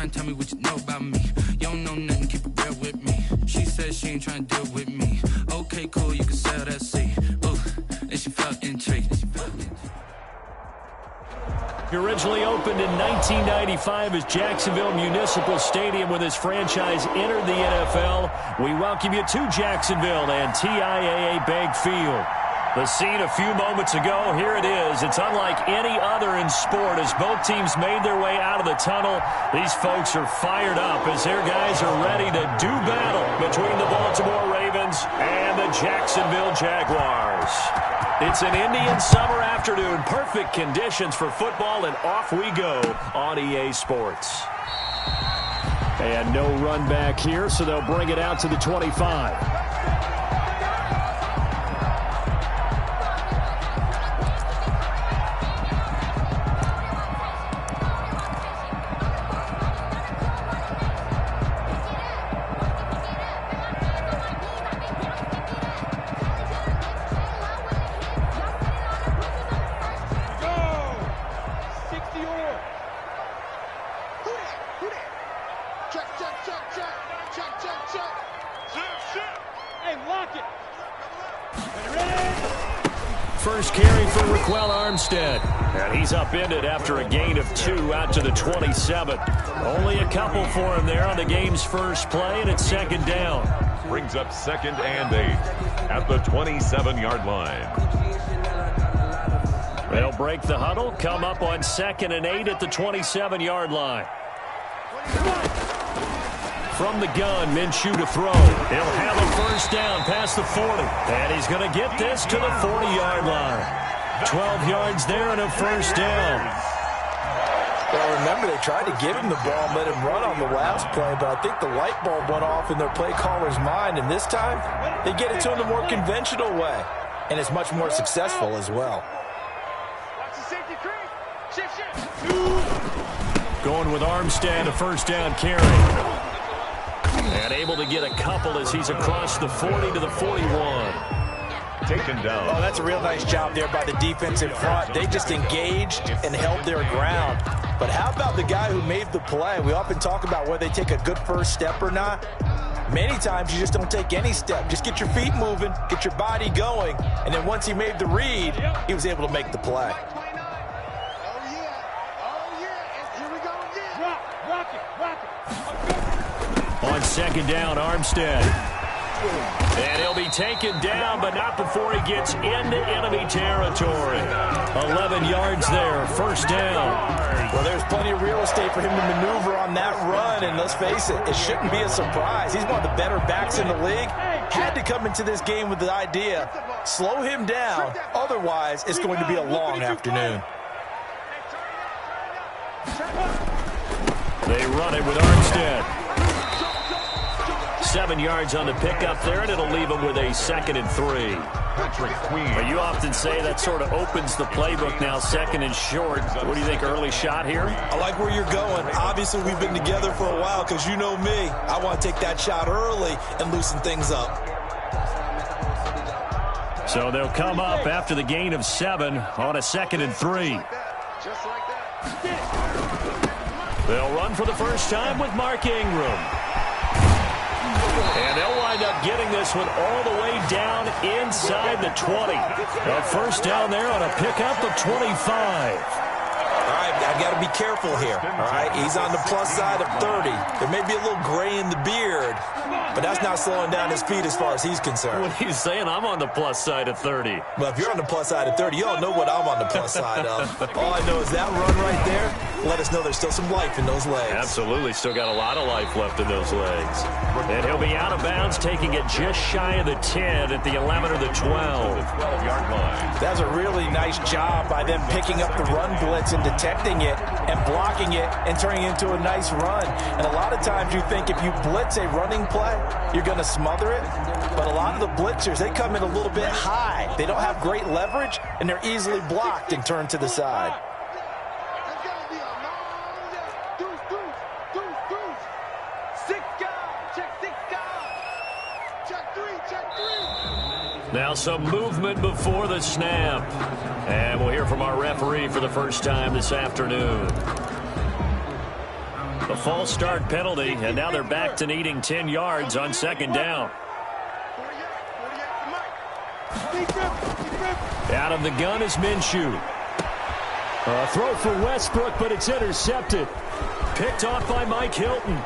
mind, tell me what you know about me. You don't know nothing, keep it real with me. She said she ain't trying to deal with me. Okay, cool, you can sell that seat. Ooh, and she felt intrigued. Originally opened in 1995 as Jacksonville Municipal Stadium when this franchise entered the NFL. We welcome you to Jacksonville and TIAA Bank Field. The scene a few moments ago, here it is. It's unlike any other in sport as both teams made their way out of the tunnel. These folks are fired up as their guys are ready to do battle between the Baltimore Ravens and the Jacksonville Jaguars. It's an Indian summer afternoon. Perfect conditions for football, and off we go on EA Sports. And no run back here, so they'll bring it out to the 25. First carry for Raquel Armstead. And he's upended after a gain of 2 out to the 27. Only a couple for him there on the game's first play, and it's second down. Brings up 2nd and 8 at the 27-yard line. They'll break the huddle, come up on 2nd and 8 at the 27-yard line. From the gun, Minshew to throw. He'll have a first down past the 40. And he's going to get this to the 40-yard line. 12 yards there and a first down. Well, remember, they tried to give him the ball and let him run on the last play, but I think the light bulb went off in their play caller's mind, and this time they get it to him the more conventional way, and it's much more successful as well. Going with Armstead, a first down carry. And able to get a couple as he's across the 40 to the 41. Taken down. Oh, that's a real nice job there by the defense in front. They just engaged and held their ground. But how about the guy who made the play? We often talk about whether they take a good first step or not. Many times you just don't take any step. Just get your feet moving, get your body going, and then once he made the read, he was able to make the play. On second down, Armstead. And he'll be taken down, but not before he gets into enemy territory. 11 yards there, first down. Well, there's plenty of real estate for him to maneuver on that run, and let's face it, it shouldn't be a surprise. He's one of the better backs in the league. Had to come into this game with the idea, slow him down, otherwise it's going to be a long afternoon. They run it with Armstead. 7 yards on the pickup there, and it'll leave them with a 2nd and 3. But you often say that sort of opens the playbook now, 2nd and short. What do you think, early shot here? I like where you're going. Obviously, we've been together for a while because you know me. I want to take that shot early and loosen things up. So they'll come up after the gain of 7 on a 2nd and 3. They'll run for the first time with Mark Ingram. And they'll wind up getting this one all the way down inside the 20. A first down there on a pickup of 25. All right, I've got to be careful here. All right, he's on the plus side of 30. There may be a little gray in the beard, but that's not slowing down his speed as far as he's concerned. What he's saying, I'm on the plus side of 30. Well, if you're on the plus side of 30, you don't know what I'm on the plus side of. All I know is that run right there let us know there's still some life in those legs. Absolutely, still got a lot of life left in those legs. And he'll be out of bounds, taking it just shy of the 10 at the 11 or the 12-yard line. That's a really nice job by them picking up the run blitz and detecting it and blocking it and turning it into a nice run. And a lot of times you think if you blitz a running play, you're going to smother it. But a lot of the blitzers, they come in a little bit high. They don't have great leverage, and they're easily blocked and turned to the side. Now some movement before the snap. And we'll hear from our referee for the first time this afternoon. The A false start penalty, and now they're back to needing 10 yards on second down. Out of the gun is Minshew. A throw for Westbrook, but it's intercepted. Picked off by Mike Hilton.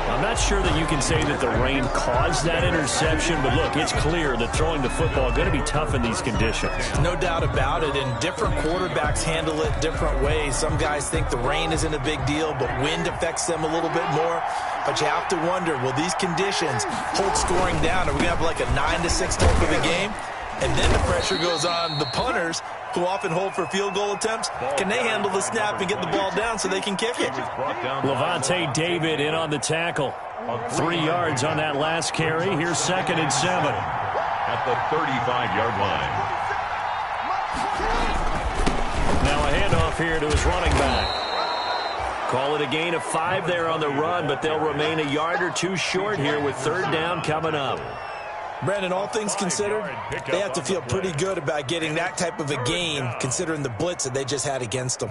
I'm not sure that you can say that the rain caused that interception, but look, it's clear that throwing the football is going to be tough in these conditions. No doubt about it, and different quarterbacks handle it different ways. Some guys think the rain isn't a big deal, but wind affects them a little bit more. But you have to wonder, will these conditions hold scoring down? Are we going to have like a 9-6 type of a game? And then the pressure goes on the punters, who often hold for field goal attempts. Can they handle the snap and get the ball down so they can kick it? Levante David in on the tackle. 3 yards on that last carry. Here's 2nd and 7. At the 35-yard line. Now a handoff here to his running back. Call it a gain of 5 there on the run, but they'll remain a yard or two short here with 3rd down coming up. Brandon, all things considered, they have to feel pretty good about getting that type of a gain, considering the blitz that they just had against them.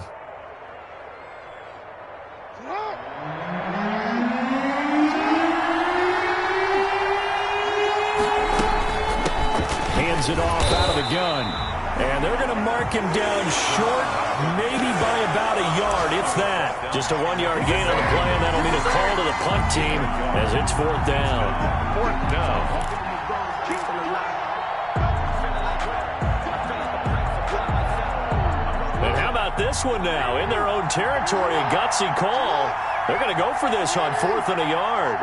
Hands it off out of the gun. And they're going to mark him down short, maybe by about a yard, if that. Just a 1-yard gain on the play, and that'll be the call to the punt team as it's 4th down. 4th down. And how about this one now? In their own territory, a gutsy call. They're going to go for this on 4th and a yard.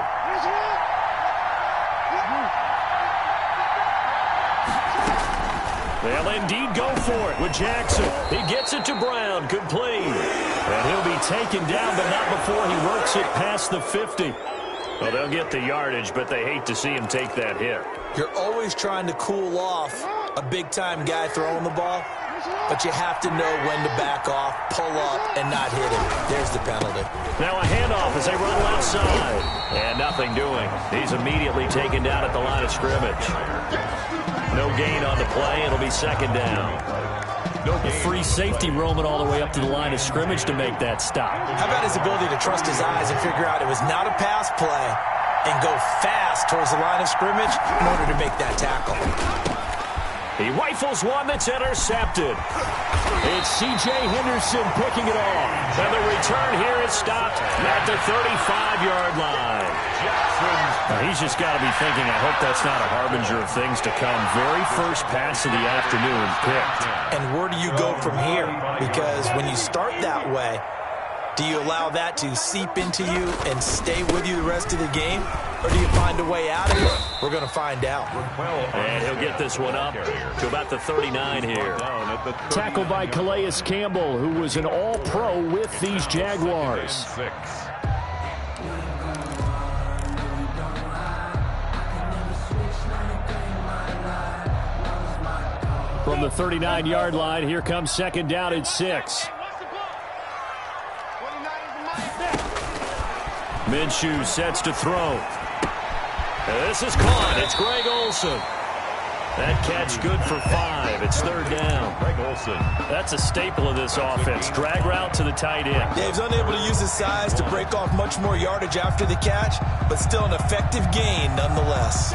They'll indeed go for it with Jackson. He gets it to Brown. Complete. And he'll be taken down, but not before he works it past the 50. Well, they'll get the yardage, but they hate to see him take that hit. You're always trying to cool off a big-time guy throwing the ball, but you have to know when to back off, pull up, and not hit him. There's the penalty. Now a handoff as they run left side. And nothing doing. He's immediately taken down at the line of scrimmage. No gain on the play. It'll be 2nd down. A free safety roaming all the way up to the line of scrimmage to make that stop. How about his ability to trust his eyes and figure out it was not a pass play and go fast towards the line of scrimmage in order to make that tackle? He rifles one that's intercepted. It's C.J. Henderson picking it off. And the return here is stopped at the 35-yard line. Now he's just got to be thinking, I hope that's not a harbinger of things to come. Very first pass of the afternoon picked. And where do you go from here? Because when you start that way, do you allow that to seep into you and stay with you the rest of the game? Or do you find a way out of it? We're going to find out. And he'll get this one up to about the 39 here. Tackled by Calais Campbell, who was an all-pro with these Jaguars. From the 39-yard line, here comes 2nd down at 6. Minshew sets to throw. And this is caught. It's Greg Olsen. That catch good for 5. It's 3rd down. Greg Olsen. That's a staple of this offense. Drag route to the tight end. Dave's unable to use his size to break off much more yardage after the catch, but still an effective gain nonetheless.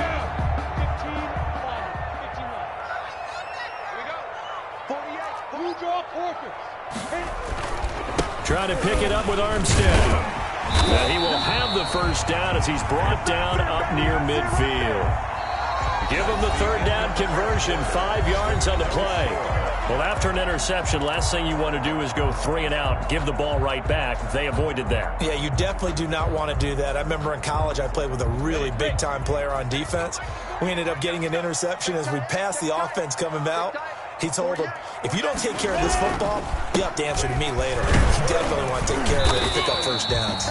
Trying to pick it up with Armstead. And he will have the 1st down as he's brought down up near midfield. Give him the 3rd down conversion, 5 yards on the play. Well, after an interception, last thing you want to do is go 3 and out, give the ball right back. They avoided that. Yeah, you definitely do not want to do that. I remember in college I played with a really big-time player on defense. We ended up getting an interception as we passed the offense coming out. He told him, if you don't take care of this football, you have to answer to me later. You definitely want to take care of it and pick up 1st downs.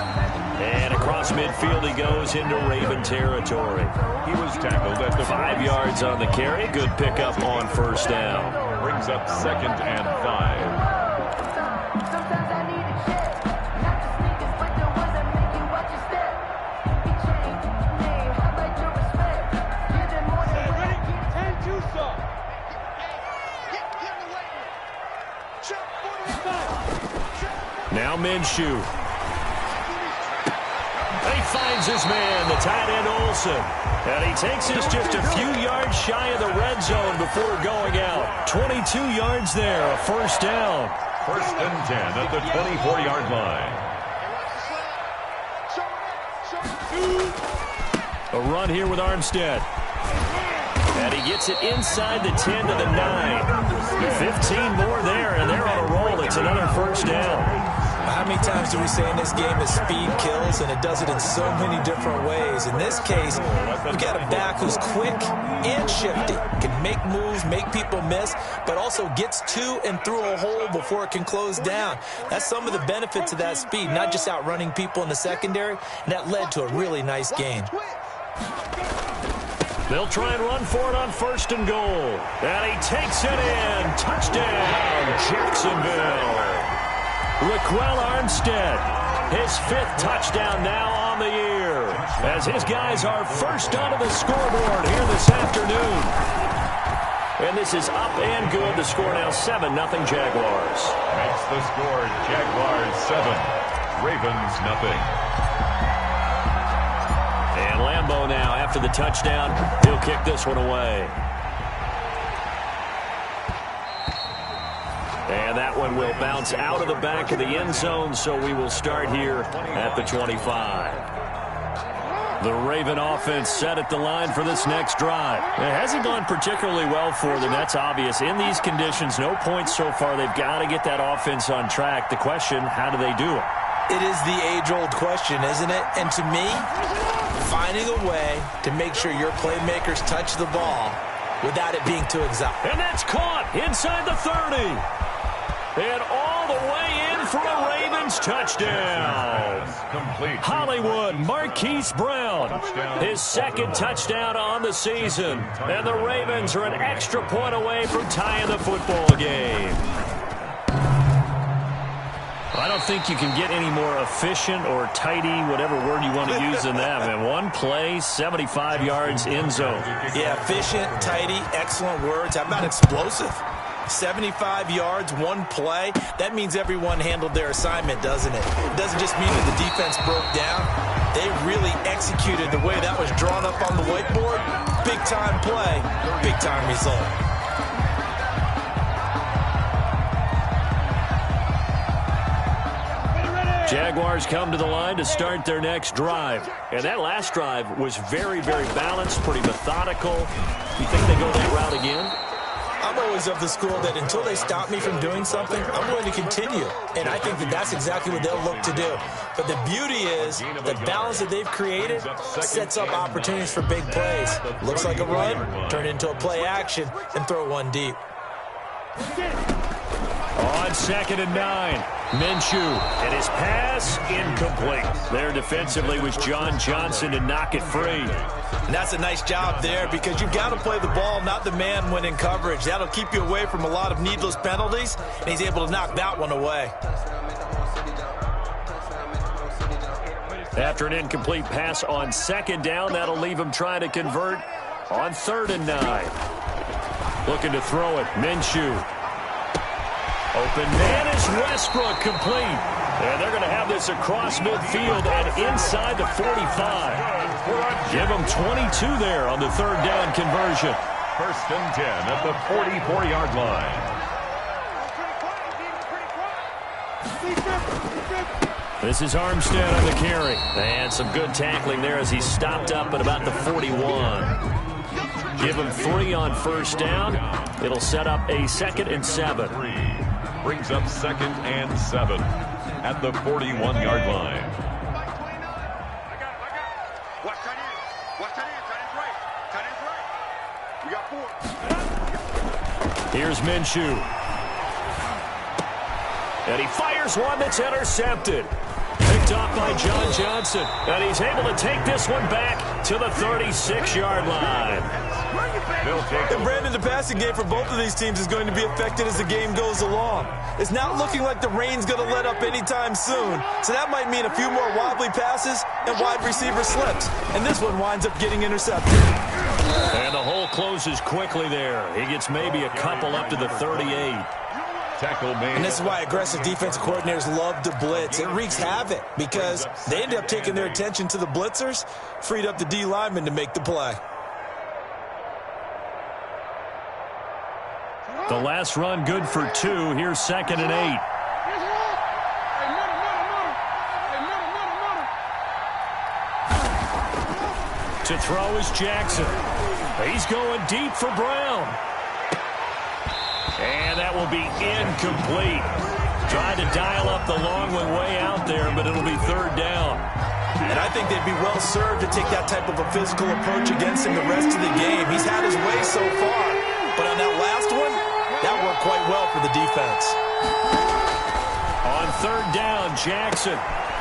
And across midfield he goes into Raven territory. He was tackled at the 5 yards on the carry. Good pickup on 1st down. Brings up 2nd and 5. Now Minshew. And he finds his man, the tight end Olsen. And he takes this just a few yards shy of the red zone before going out. 22 yards there, a first down. First and 10 at the 24-yard line. A run here with Armstead. And he gets it inside the 10 to the 9. 15 more there, and they're on a roll. It's another first down. How many times do we say in this game that speed kills, and it does it in so many different ways? In this case, we've got a back who's quick and shifty, can make moves, make people miss, but also gets to and through a hole before it can close down. That's some of the benefits of that speed, not just outrunning people in the secondary, and that led to a really nice gain. They'll try and run for it on first and goal. And he takes it in. Touchdown, Jacksonville. Raquel Armstead, his 5th touchdown now on the year, as his guys are first onto the scoreboard here this afternoon. And this is up and good. The score now 7-0 Jaguars. Makes the score Jaguars 7, Ravens nothing. And Lambeau now, after the touchdown, he'll kick this one away. And that one will bounce out of the back of the end zone, so we will start here at the 25. The Raven offense set at the line for this next drive. It hasn't gone particularly well for them. That's obvious. In these conditions, no points so far. They've got to get that offense on track. The question, how do they do it? It is the age-old question, isn't it? And to me, finding a way to make sure your playmakers touch the ball without it being too exotic. And that's caught inside the 30. And all the way in for a Ravens touchdown. Hollywood, Marquise Brown, his 2nd touchdown on the season. And the Ravens are an extra point away from tying the football game. I don't think you can get any more efficient or tidy, whatever word you want to use in that. And one play, 75 yards in zone. Yeah, efficient, tidy, excellent words. How about explosive? 75 yards, one play. That means everyone handled their assignment, doesn't it? It doesn't just mean that the defense broke down. They really executed the way that was drawn up on the whiteboard. Big-time play, big-time result. Jaguars come to the line to start their next drive. And that last drive was very, very balanced, pretty methodical. You think they go that route again? I'm always of the school that until they stop me from doing something, I'm going to continue. And I think that that's exactly what they'll look to do. But the beauty is the balance that they've created sets up opportunities for big plays. Looks like a run, turn it into a play action, and throw one deep. On 2nd and 9, Minshew, and his pass incomplete. There defensively was John Johnson to knock it free. And that's a nice job there because you've got to play the ball, not the man when in coverage. That'll keep you away from a lot of needless penalties, and he's able to knock that one away. After an incomplete pass on 2nd down, that'll leave him trying to convert on 3rd and 9. Looking to throw it, Minshew. Open man is Westbrook, complete. And they're going to have this across midfield and inside the 45. Give them 22 there on the 3rd down conversion. First and 10 at the 44-yard line. This is Armstead on the carry. And some good tackling there as he stopped up at about the 41. Give him 3 on 1st down. It'll set up a 2nd and 7. Brings up 2nd and 7 at the 41-yard line. Here's Minshew. And he fires one that's intercepted. Picked off by John Johnson. And he's able to take this one back to the 36-yard line. And Brandon, the passing game for both of these teams is going to be affected as the game goes along. It's not looking like the rain's going to let up anytime soon. So that might mean a few more wobbly passes and wide receiver slips. And this one winds up getting intercepted. And the hole closes quickly there. He gets maybe a couple up to the 38. tackle made. And this is why aggressive defensive coordinators love to blitz. It wreaks havoc because they end up taking their attention to the blitzers, freed up the D lineman to make the play. The last run good for 2. Here's 2nd and 8. To throw is Jackson. He's going deep for Brown. And that will be incomplete. Tried to dial up the long one way out there, but it'll be 3rd down. And I think they'd be well served to take that type of a physical approach against him the rest of the game. He's had his way so far. But on that last one, that worked quite well for the defense. On 3rd down, Jackson.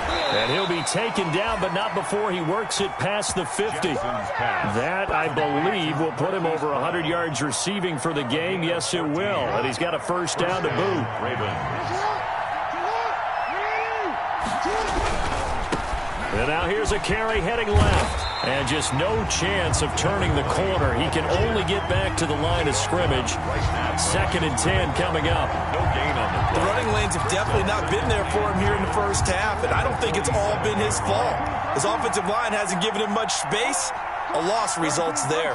And he'll be taken down, but not before he works it past the 50. That, I believe, will put him over 100 yards receiving for the game. Yes, it will. And he's got a 1st down to boot. And now here's a carry heading left. And just no chance of turning the corner. He can only get back to the line of scrimmage. 2nd and 10 coming up. No gain on the play. The running lanes have definitely not been there for him here in the first half, and I don't think it's all been his fault. His offensive line hasn't given him much space. A loss results there.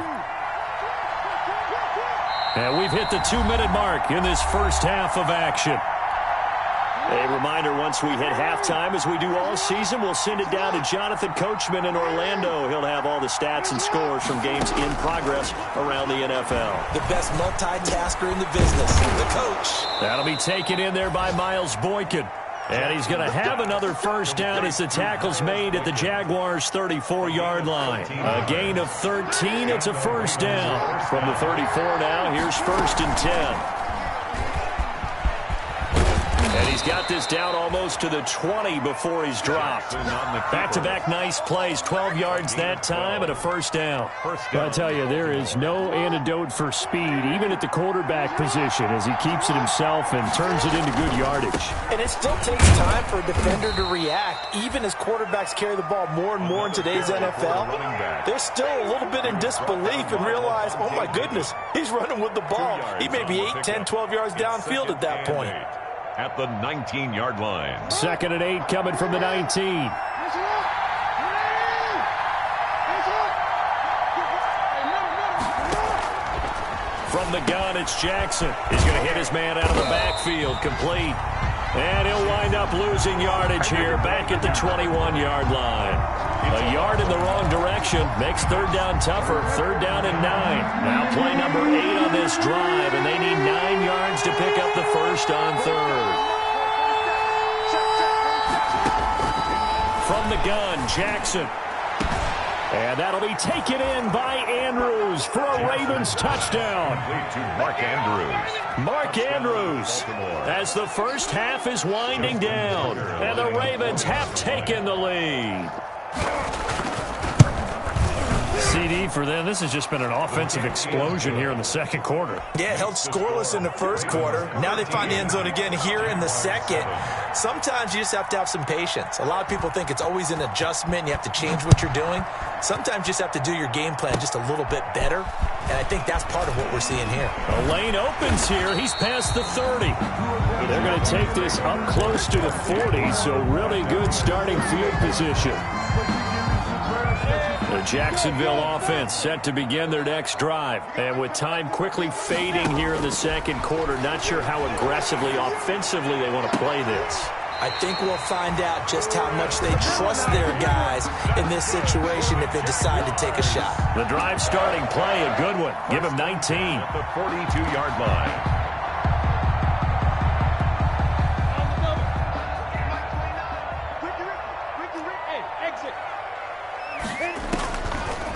And we've hit the 2-minute mark in this first half of action. A reminder, once we hit halftime, as we do all season, we'll send it down to Jonathan Coachman in Orlando. He'll have all the stats and scores from games in progress around the NFL. The best multitasker in the business, the coach. That'll be taken in there by Miles Boykin. And he's going to have another 1st down as the tackle's made at the Jaguars' 34-yard line. A gain of 13, it's a 1st down. From the 34 now, here's 1st and 10. And he's got this down almost to the 20 before he's dropped. Back-to-back nice plays, 12 yards that time and a 1st down. I tell you, there is no antidote for speed, even at the quarterback position, as he keeps it himself and turns it into good yardage. And it still takes time for a defender to react. Even as quarterbacks carry the ball more and more in today's NFL, they're still a little bit in disbelief and realize, oh my goodness, he's running with the ball. He may be 8, 10, 12 yards downfield at that point. At the 19-yard line. 2nd and 8 coming from the 19. From the gun, it's Jackson. He's going to hit his man out of the backfield, complete. And he'll wind up losing yardage here back at the 21-yard line. A yard in the wrong direction makes 3rd down tougher. 3rd down and 9. Now play number 8 on this drive, and they need 9 yards to pick up the 1st on 3rd. From the gun, Jackson. And that'll be taken in by Andrews for a Ravens touchdown. To Mark Andrews. Mark Andrews, as the first half is winding down, and the Ravens have taken the lead. CD for them. This has just been an offensive explosion here in the 2nd quarter. Yeah, held scoreless in the 1st quarter. Now they find the end zone again here in the 2nd. Sometimes you just have to have some patience. A lot of people think it's always an adjustment. You have to change what you're doing. Sometimes you just have to do your game plan just a little bit better. And I think that's part of what we're seeing here. The lane opens here. He's past the 30. They're going to take this up close to the 40, so really good starting field position. The Jacksonville offense set to begin their next drive. And with time quickly fading here in the 2nd quarter, not sure how aggressively, offensively they want to play this. I think we'll find out just how much they trust their guys in this situation if they decide to take a shot. The drive starting play, a good one. Give him 19. At the 42-yard line.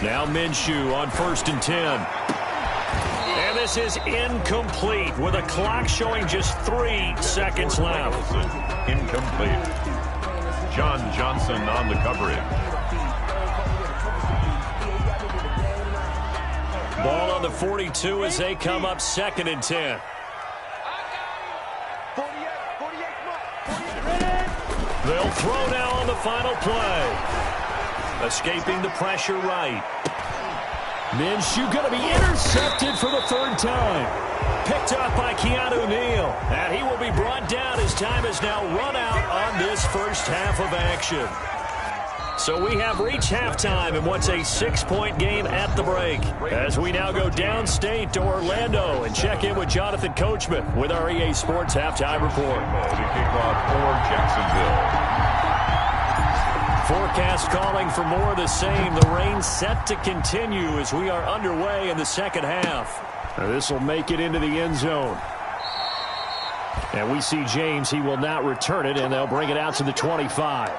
Now Minshew on 1st and 10. And this is incomplete with a clock showing just 3 seconds left. Incomplete. John Johnson on the coverage. Ball on the 42 as they come up 2nd and 10. They'll throw now on the final play. Escaping the pressure right. Minshew going to be intercepted for the 3rd time. picked up by Keanu Neal. And he will be brought down. His time has now run out on this first half of action. So we have reached halftime in what's a 6-point game at the break. As we now go downstate to Orlando and check in with Jonathan Coachman with our EA Sports Halftime Report. To kick off for Jacksonville. Forecast calling for more of the same. The rain set to continue as we are underway in the second half. This will make it into the end zone. And we see James. He will not return it, and they'll bring it out to the 25.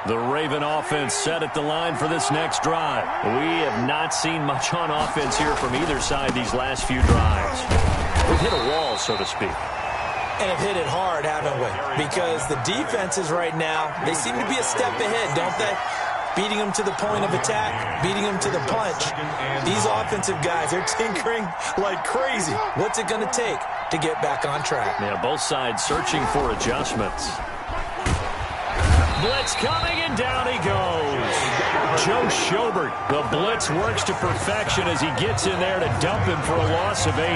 The Raven offense set at the line for this next drive. We have not seen much on offense here from either side these last few drives. We've hit a wall, so to speak. And have hit it hard, haven't we? Because the defenses right now, they seem to be a step ahead, don't they? Beating them to the point of attack, beating them to the punch. These offensive guys, they're tinkering like crazy. What's it going to take to get back on track? Yeah, both sides searching for adjustments. Blitz coming, and down he goes. Joe Schobert, the blitz works to perfection as he gets in there to dump him for a loss of 8.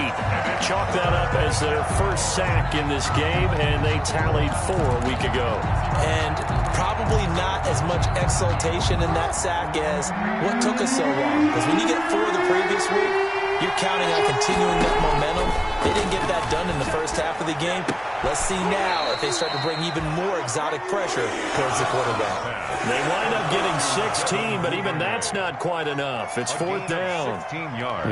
Chalk that up as their first sack in this game, and they tallied 4 a week ago. And probably not as much exultation in that sack as what took us so long. Because when you get 4 the previous week, you're counting on continuing that momentum. They didn't get that done in the first half of the game. Let's see now if they start to bring even more exotic pressure towards the quarterback. They wind up getting 16, but even that's not quite enough. It's 4th down.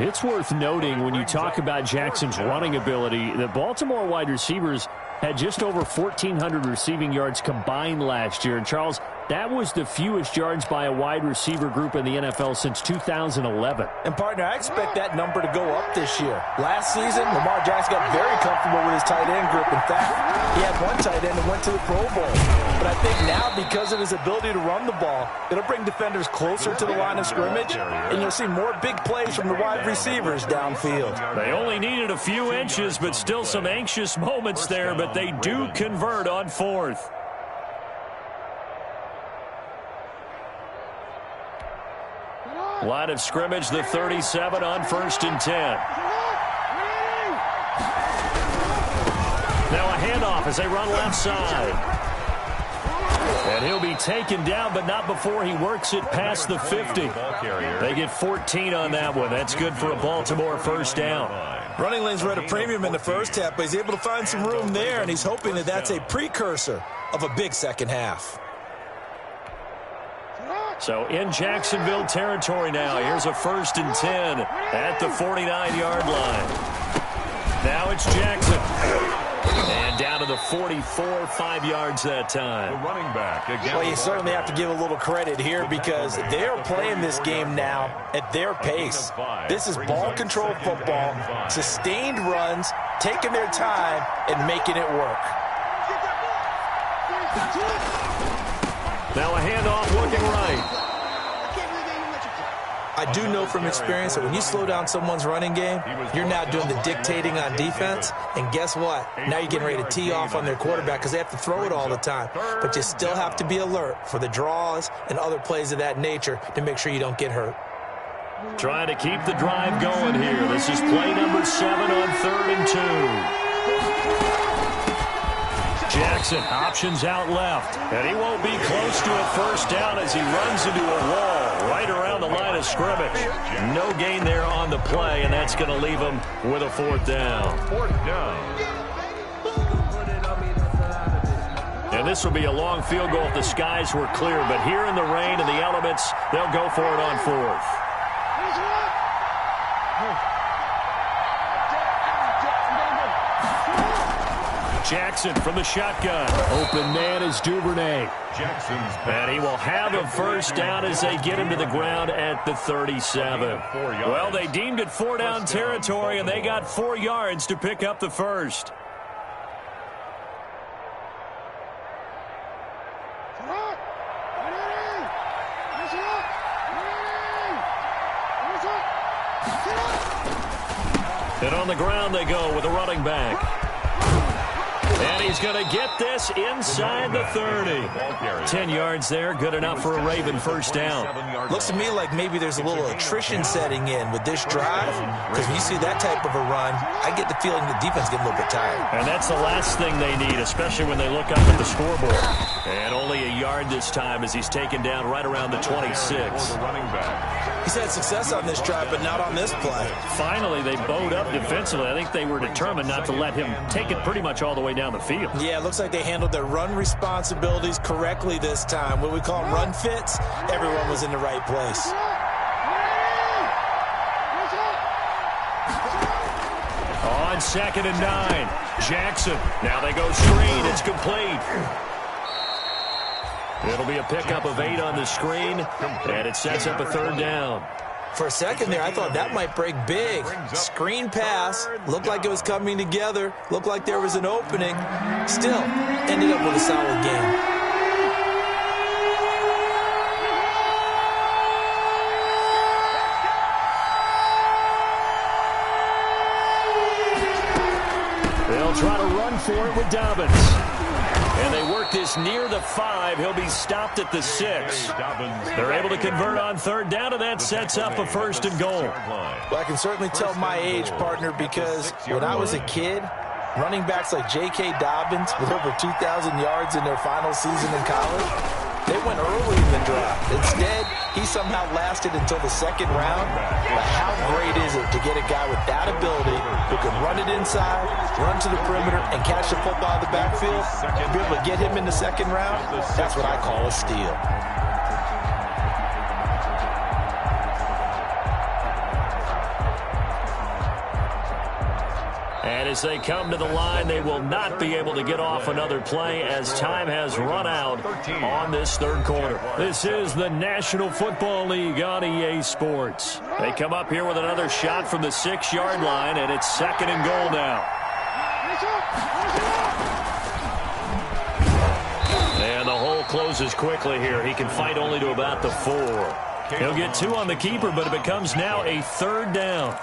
It's worth noting when you talk about Jackson's running ability, the Baltimore wide receivers had just over 1,400 receiving yards combined last year. And, Charles, that was the fewest yards by a wide receiver group in the NFL since 2011. And, partner, I expect that number to go up this year. Last season, Lamar Jackson got very comfortable with his tight end group. In fact, he had one tight end that went to the Pro Bowl. But I think now, because of his ability to run the ball, it'll bring defenders closer to the line of scrimmage, and you'll see more big plays from the wide receivers downfield. They only needed a few inches, but still some anxious moments there, but they do convert on 4th. Line of scrimmage, the 37 on 1st and 10. Now a handoff as they run left side. And he'll be taken down, but not before he works it past the 50. They get 14 on that one. That's good for a Baltimore first down. Running lanes were at a premium in the first half, but he's able to find some room there, and he's hoping that that's a precursor of a big second half. So in Jacksonville territory now. Here's a 1st and 10 at the 49-yard line. Now it's Jackson. And down to the 44, 5 yards that time. The running back again. Well, you certainly have to give a little credit here because they're playing this game now at their pace. This is ball control football, sustained runs, taking their time, and making it work. Now a handoff looking right. I do know from experience that when you slow down someone's running game, you're now doing the dictating on defense. And guess what? Now you're getting ready to tee off on their quarterback because they have to throw it all the time. But you still have to be alert for the draws and other plays of that nature to make sure you don't get hurt. Trying to keep the drive going here. This is play number 7 on 3rd and 2. Jackson options out left, and he won't be close to a first down as he runs into a wall right around the line of scrimmage. No gain there on the play, and that's going to leave him with a 4th down. 4th down. And this will be a long field goal if the skies were clear, but here in the rain and the elements, they'll go for it on 4th. Jackson from the shotgun. Open man is Duvernay. Jackson's and he will have a first down as they get him to the ground at the 37. Well, they deemed it 4-down territory, and they got 4 yards to pick up the first. And on the ground they go with a running back. And he he's going to get this inside the 30. 10 yards there, good enough for a Raven first down. Looks to me like maybe there's a little attrition setting in with this drive, because when you see that type of a run, I get the feeling the defense getting a little bit tired. And that's the last thing they need, especially when they look up at the scoreboard. And only a yard this time as he's taken down right around the 26. He's had success on this drive, but not on this play. Finally, they bowed up defensively. I think they were determined not to let him take it pretty much all the way down the field. Yeah, it looks like they handled their run responsibilities correctly this time. What we call them run fits, everyone was in the right place. On 2nd and 9, Jackson. Now they go screen. It's complete. It'll be a pickup of 8 on the screen, and it sets up a 3rd down. For a second there, I thought that might break big. Screen pass. Looked like it was coming together. Looked like there was an opening. Still, ended up with a solid game. They'll try to run for it with Dobbins. And they work this near the 5. He'll be stopped at the 6. They're able to convert on 3rd down, and that sets up a 1st and goal. Well, I can certainly tell my age, partner, because when I was a kid, running backs like J.K. Dobbins with over 2,000 yards in their final season in college, they went early in the draft. Instead, he somehow lasted until the 2nd round. But how great is it to get a guy with that ability who can run it inside, run to the perimeter, and catch the football in the backfield? To be able to get him in the 2nd round, that's what I call a steal. And as they come to the line, they will not be able to get off another play as time has run out on this 3rd quarter. This is the National Football League on EA Sports. They come up here with another shot from the 6-yard line, and it's 2nd and goal now. And the hole closes quickly here. He can fight only to about the 4. He'll get 2 on the keeper, but it becomes now a 3rd down.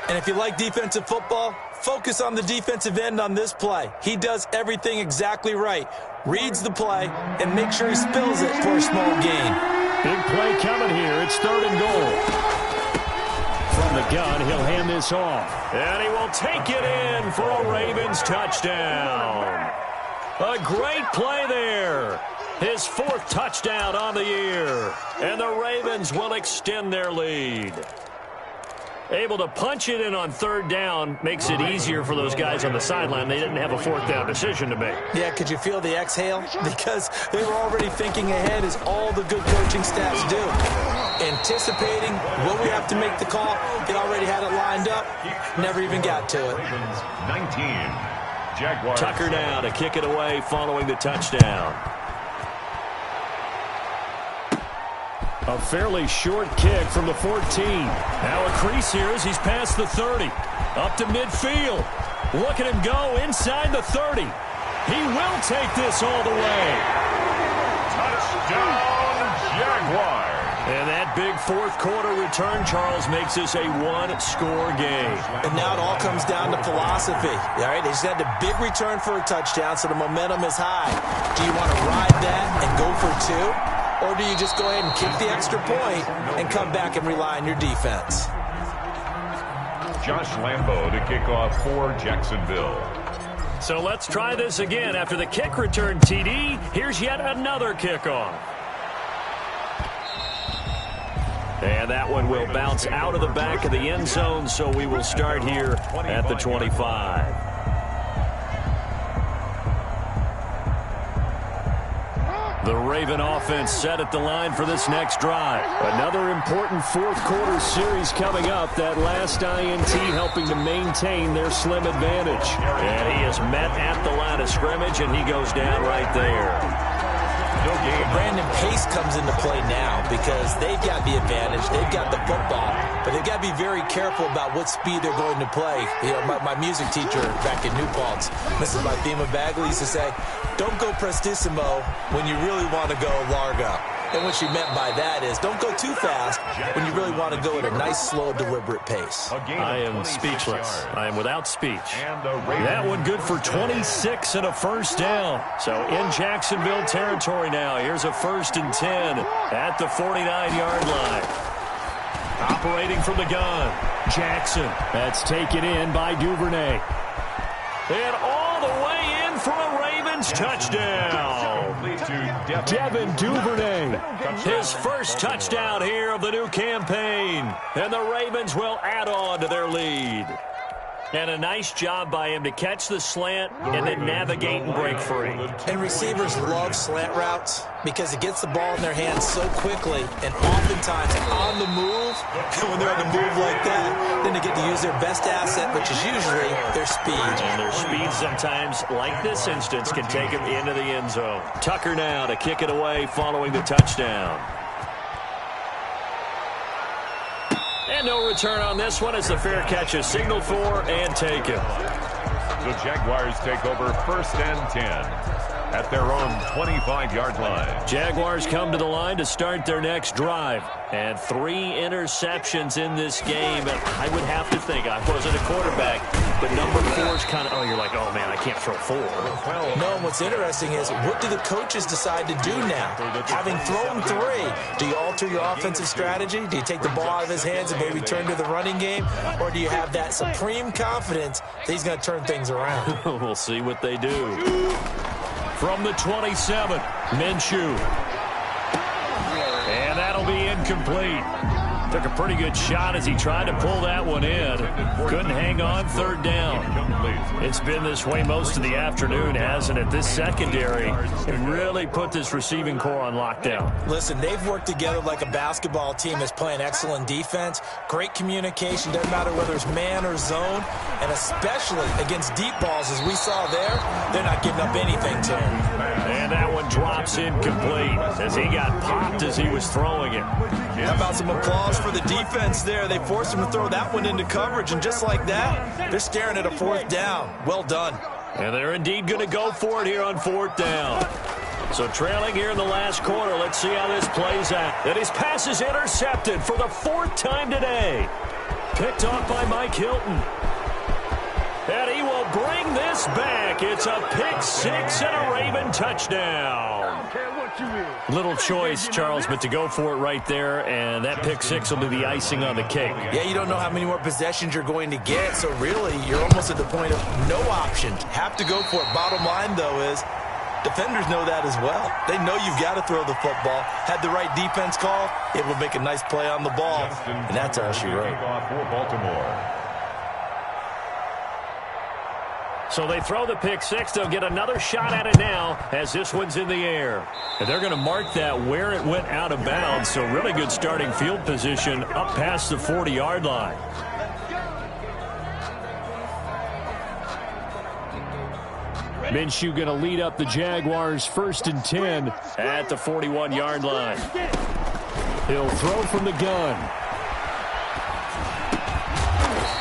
And if you like defensive football, focus on the defensive end on this play. He does everything exactly right. Reads the play and makes sure he spills it for a small gain. Big play coming here. It's 3rd and goal. From the gun, he'll hand this off. And he will take it in for a Ravens touchdown. A great play there. His 4th touchdown on the year. And the Ravens will extend their lead. Able to punch it in on 3rd down makes it easier for those guys on the sideline. They didn't have a 4th down decision to make. Yeah, could you feel the exhale? Because they were already thinking ahead, as all the good coaching staffs do. Anticipating, will we have to make the call? They already had it lined up. Never even got to it. 19. Jaguars. Tucker now to kick it away following the touchdown. A fairly short kick from the 14. Now a crease here as he's past the 30. Up to midfield. Look at him go inside the 30. He will take this all the way. Touchdown, Jaguars. And that big 4th quarter return, Charles, makes this a 1-score game. And now it all comes down to philosophy. All right, they just had a big return for a touchdown, so the momentum is high. Do you want to ride that and go for 2? Or do you just go ahead and kick the extra point and come back and rely on your defense? Josh Lambo to kick off for Jacksonville. So let's try this again. After the kick return TD, here's yet another kickoff. And that one will bounce out of the back of the end zone, so we will start here at the 25. The Raven offense set at the line for this next drive. Another important 4th quarter series coming up. That last INT helping to maintain their slim advantage. And he is met at the line of scrimmage, and he goes down right there. Brandon, pace comes into play now because they've got the advantage. They've got the football, but they've got to be very careful about what speed they're going to play. You know, my music teacher back in New Paltz, Mrs. Bmac8383's, used to say, don't go prestissimo when you really want to go largo. And what she meant by that is don't go too fast when you really want to go at a nice, slow, deliberate pace. I am speechless. I am without speech. That one good for 26 and a first down. So in Jacksonville territory now. Here's a 1st and 10 at the 49-yard line. Operating from the gun, Jackson. That's taken in by Duvernay. And all the way in for a Ravens touchdown. Devin Duvernay. His first touchdown here of the new campaign. And the Ravens will add on to their lead. And a nice job by him to catch the slant and then navigate and break free. And receivers love slant routes because it gets the ball in their hands so quickly and oftentimes on the move. And when they're on the move like that, then they get to use their best asset, which is usually their speed. And their speed sometimes, like this instance, can take them into the end zone. Tucker now to kick it away following the touchdown. And no return on this one as the fair catch is signaled for and taken. The Jaguars take over 1st and 10 at their own 25-yard line. Jaguars come to the line to start their next drive. And 3 interceptions in this game. And I would have to think, I wasn't a quarterback, but number 4 is kind of, oh, you're like, oh, man, I can't throw 4. No, and what's interesting is, what do the coaches decide to do now? Having thrown 3, do you alter your offensive strategy? Do you take the ball out of his hands and maybe turn to the running game? Or do you have that supreme confidence that he's going to turn things around? We'll see what they do. From the 27, Minshew. And that'll be incomplete. Took a pretty good shot as he tried to pull that one in. Couldn't hang on, 3rd down. It's been this way most of the afternoon, hasn't it? This secondary really put this receiving core on lockdown. Listen, they've worked together like a basketball team that's playing excellent defense. Great communication, doesn't matter whether it's man or zone. And especially against deep balls, as we saw there, they're not giving up anything to him. And that one drops incomplete as he got popped as he was throwing it. How about some applause for the defense there? They forced him to throw that one into coverage, and just like that, they're staring at a 4th down. Well done. And they're indeed going to go for it here on 4th down. So trailing here in the last quarter, let's see how this plays out. And his pass is intercepted for the 4th time today. Picked off by Mike Hilton. And he will bring this back. It's a pick 6 and a Raven touchdown. Little choice, Charles, but to go for it right there, and that pick 6 will be the icing on the cake. Yeah, you don't know how many more possessions you're going to get, so really you're almost at the point of no options. Have to go for it. Bottom line, though, is defenders know that as well. They know you've got to throw the football. Had the right defense call, able to make a nice play on the ball, and that's all she wrote. For Baltimore. So they throw the pick 6. They'll get another shot at it now as this one's in the air. And they're going to mark that where it went out of bounds. So really good starting field position up past the 40-yard line. Minshew going to lead up the Jaguars 1st and 10 at the 41-yard line. He'll throw from the gun.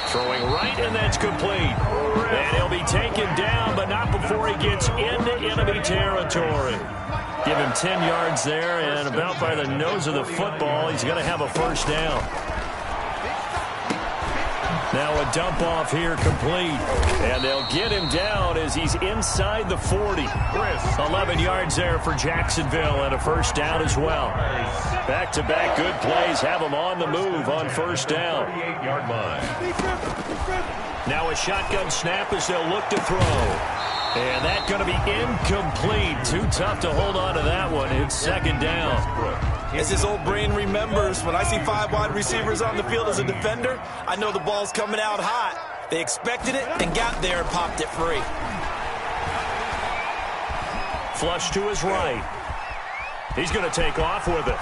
Throwing right, and that's complete. And he'll be taken down, but not before he gets into enemy territory. Give him 10 yards there, and about by the nose of the football, he's going to have a 1st down. Now a dump off here complete. And they'll get him down as he's inside the 40. 11 yards there for Jacksonville and a 1st down as well. Back-to-back good plays have him on the move on 1st down. 48-yard line. Now a shotgun snap as they'll look to throw. And that's going to be incomplete. Too tough to hold on to that one. It's 2nd down. As his old brain remembers, when I see 5 wide receivers on the field as a defender, I know the ball's coming out hot. They expected it and got there and popped it free. Flush to his right. He's going to take off with it.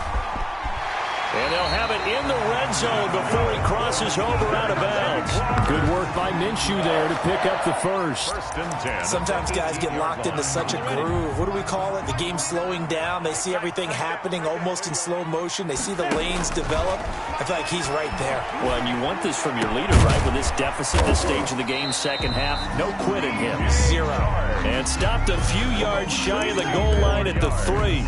And they'll have it in the red zone before he crosses over out of bounds. Good work by Minshew there to pick up the 1st. 1st and 10. Sometimes guys get locked into such a groove. What do we call it? The game slowing down. They see everything happening almost in slow motion. They see the lanes develop. I feel like he's right there. Well, and you want this from your leader, right? With this deficit, this stage of the game, 2nd half, no quitting him. 0. And stopped a few yards shy of the goal line at the 3.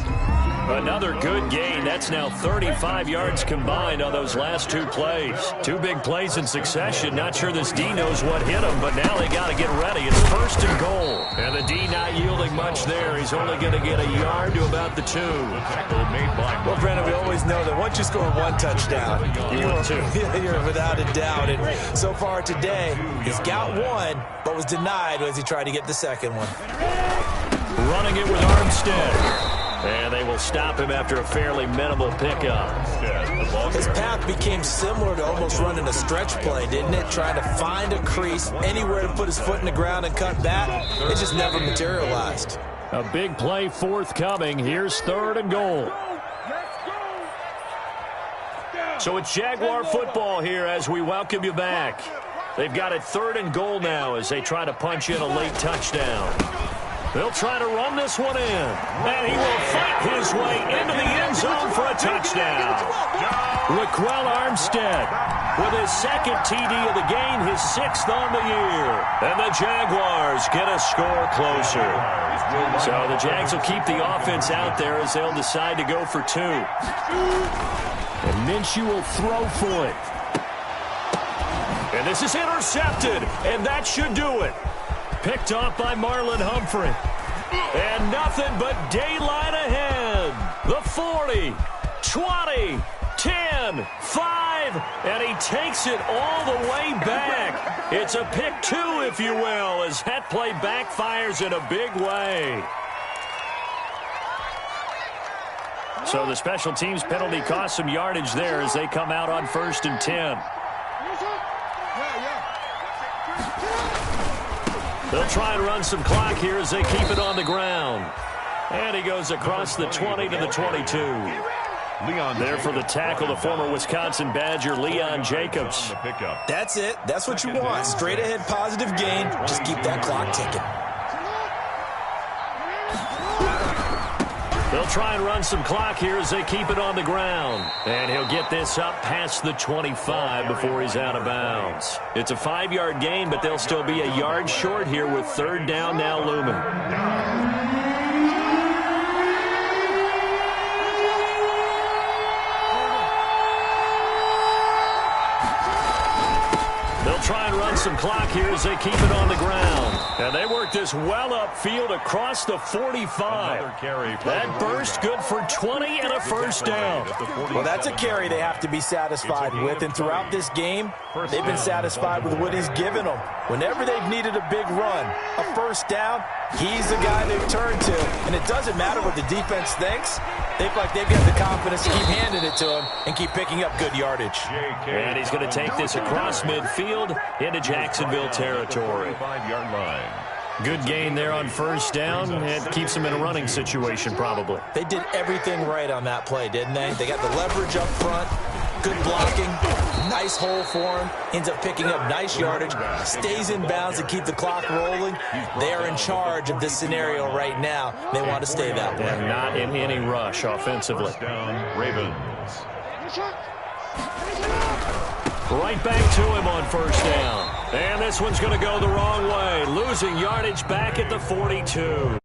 Another good gain. That's now 35 yards combined on those last two plays. Two big plays in succession. Not sure this D knows what hit him, but now they got to get ready. It's 1st and goal. And the D not yielding much there. He's only going to get a yard to about the 2. Well, Brandon, we always know that once you score one touchdown, you're without a doubt. And so far today, he's got one, but was denied as he tried to get the second one. Running it with Armstead. And they will stop him after a fairly minimal pickup. His path became similar to almost running a stretch play, didn't it? Trying to find a crease, anywhere to put his foot in the ground and cut back. It just never materialized. A big play forthcoming. Here's 3rd and goal. So it's Jaguar football here as we welcome you back. They've got it 3rd and goal now as they try to punch in a late touchdown. They'll try to run this one in. And he will fight his way into the end zone for a touchdown. Raquel Armstead with his 2nd TD of the game, his 6th on the year. And the Jaguars get a score closer. So the Jags will keep the offense out there as they'll decide to go for 2. And Minshew will throw for it. And this is intercepted. And that should do it. Picked off by Marlon Humphrey. And nothing but daylight ahead. The 40, 20, 10, 5, and he takes it all the way back. It's a pick 2, if you will, as that play backfires in a big way. So the special teams penalty cost some yardage there as they come out on 1st and 10. They'll try and run some clock here as they keep it on the ground. And he goes across the 20 to the 22. There for the tackle, the former Wisconsin Badger, Leon Jacobs. That's it. That's what you want. Straight ahead positive gain. Just keep that clock ticking. They'll try and run some clock here as they keep it on the ground. And he'll get this up past the 25 before he's out of bounds. It's a 5-yard gain, but they'll still be a yard short here with 3rd down now looming. They'll try and run some clock here as they keep it on the ground. And they work this well upfield across the 45. That burst good for 20 and a 1st down. Well, that's a carry they have to be satisfied with. And throughout this game, they've been satisfied with what he's given them. Whenever they've needed a big run, a 1st down, he's the guy they've turned to. And it doesn't matter what the defense thinks. They feel like they've got the confidence to keep handing it to him and keep picking up good yardage. And he's going to take this across midfield into Jacksonville territory. 5-yard line. Good gain there on 1st down. It keeps them in a running situation probably. They did everything right on that play, didn't they? They got the leverage up front, good blocking, nice hole for him, ends up picking up nice yardage, stays in bounds to keep the clock rolling. They are in charge of this scenario right now. They want to stay that way. And not in any rush offensively. Down, Ravens. Right back to him on 1st down. And this one's going to go the wrong way. Losing yardage back at the 42.